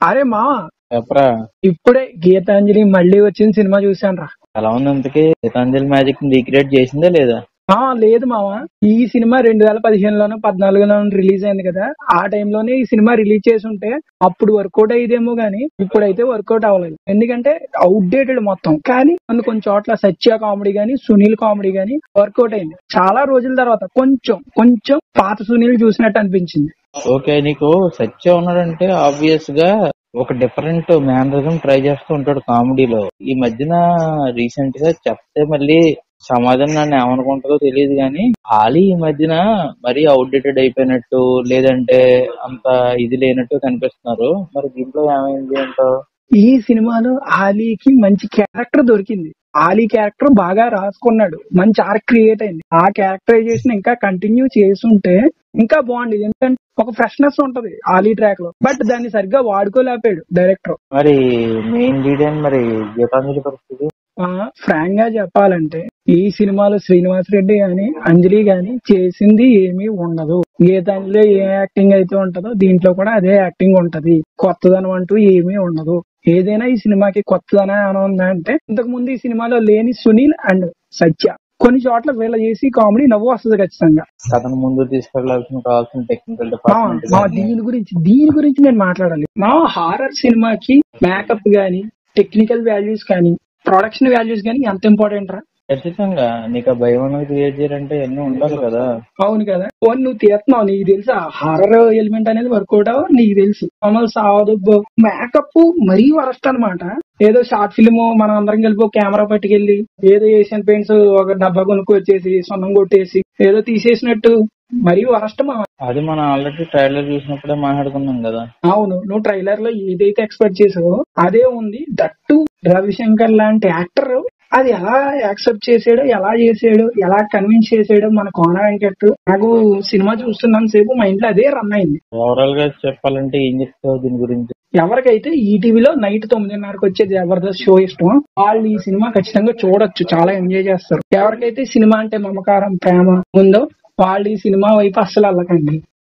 అరే మావా, చెప్పరా. ఇప్పుడే గీతాంజలి మళ్ళీ వచ్చిన సినిమా చూశాను రా. ఎలా ఉంది ఇంతకీ? గీతాంజలి మ్యాజిక్ ని రీక్రియేట్ చేసిందే లేదా? లేదు మావా, ఈ సినిమా 2015లోనో 14లోనో రిలీజ్ అయింది కదా. ఆ టైంలోనే ఈ సినిమా రిలీజ్ చేసి ఉంటే అప్పుడు వర్కౌట్ అయ్యేదేమో గానీ ఇప్పుడైతే వర్కౌట్ అవ్వలేదు. ఎందుకంటే అవుట్డేటెడ్ మొత్తం. కానీ కొన్ని చోట్ల సత్య కామెడీ గానీ సునీల్ కామెడీ గానీ వర్కౌట్ అయింది. చాలా రోజుల తర్వాత కొంచెం కొంచెం పాత సునీల్ చూసినట్టు అనిపించింది. ఓకే, నీకు సత్య ఉన్నాడంటే ఆబ్వియస్ గా ఒక డిఫరెంట్ మేనరిజం ట్రై చేస్తూ ఉంటాడు కామెడీలో. ఈ మధ్యన రీసెంట్ గా చెప్తే మళ్ళీ సమాజం నన్ను ఏమనుకుంటుందో తెలియదు కానీ ఆలీ ఈ మధ్యన మరీ అవుట్డేటెడ్ అయిపోయినట్టు, లేదంటే అంత ఇది లేనట్టు కనిపిస్తున్నారు. మరి దీంట్లో ఏమైంది అంటావు? ఈ సినిమాలో ఆలీకి మంచి క్యారెక్టర్ దొరికింది. ఆలీ క్యారెక్టర్ బాగా రాసుకున్నాడు, మంచి ఆర్క్ క్రియేట్ అయింది. ఆ క్యారెక్టరైజేషన్ ఇంకా కంటిన్యూ చేస్తుంటే ఇంకా బాగుండేది. ఎందుకంటే ఒక ఫ్రెష్నెస్ ఉంటది ఆలీ ట్రాక్ లో, బట్ దాన్ని సరిగ్గా వాడుకోలేపాడు డైరెక్టర్. మరి మెయిన్ లీడ్ మరి గీతాంజలి పరిస్థితి ఫ్రాంక్ గా చెప్పాలంటే ఈ సినిమాలో శ్రీనివాస్ రెడ్డి గాని అంజలి గాని చేసింది ఏమీ ఉండదు. గీతాంజలిలో ఏ యాక్టింగ్ అయితే ఉంటదో దీంట్లో కూడా అదే యాక్టింగ్ ఉంటది. కొత్తదనం అంటూ ఏమీ ఉండదు. ఏదైనా ఈ సినిమాకి కొత్తదనం ఏమైనా ఉందా అంటే ఇంతకు ముందు ఈ సినిమాలో లేని సునీల్ అండ్ సత్య. కొన్ని చోట్ల వీళ్ళ చేసి కామెడీ నవ్వు వస్తుంది ఖచ్చితంగా. కథను ముందు తీసుకెళ్లాల్సిన కావాల్సిన టెక్నికల్ దీని గురించి నేను మాట్లాడాలి. మా హారర్ సినిమాకి మేకప్ గానీ టెక్నికల్ వాల్యూస్ కానీ ప్రొడక్షన్ వాల్యూస్ కానీ ఎంత ఇంపార్టెంట్ రా. ఖచ్చితంగా నీకు ఆ భయం అనేది క్రియేట్ చేయాలంటే ఎన్ని ఉండాలి కదా. అవును కదా, నువ్వు తీస్తున్నావు, నీకు తెలుసు హారర్ ఎలిమెంట్ అనేది వర్కౌట్ అవ్వ, నీకు తెలుసు. మమ్మల్ని సావదు మేకప్ మరీ వరస్ట్ అనమాట. ఏదో షార్ట్ ఫిల్మ్ మనం అందరం కలిపి కెమెరా పట్టుకెళ్లి ఏదో ఏషియన్ పెయింట్స్ ఒక డబ్బా కొనుక్కొచ్చేసి సొన్నం కొట్టేసి ఏదో తీసేసినట్టు మరీ వరస్ట్. అది మనం ఆల్రెడీ ట్రైలర్ చూసినప్పుడే మాట్లాడుకున్నాం కదా. అవును, నువ్వు ట్రైలర్ లో ఏదైతే ఎక్స్పెక్ట్ చేసావో అదే ఉంది. దట్టు రవిశంకర్ లాంటి యాక్టర్ అది ఎలా యాక్సెప్ట్ చేసాడో, ఎలా చేసాడో, ఎలా కన్విన్స్ చేసాడో మన కోన వెంకట్. నాకు సినిమా చూస్తున్నాను సేపు మా ఇంట్లో అదే రన్ అయింది. ఓవరాల్ గా చెప్పాలంటే ఏం చెప్తావు దీని గురించి? ఎవరికైతే ఈటీవీలో నైట్ 9:30కి వచ్చే జబర్దస్త్ షో ఇష్టం వాళ్ళు ఈ సినిమా ఖచ్చితంగా చూడొచ్చు, చాలా ఎంజాయ్ చేస్తారు. ఎవరికైతే సినిమా అంటే మమకారం ప్రేమ ఉందో వాళ్ళు ఈ సినిమా వైపు అస్సలు వెళ్ళకండి.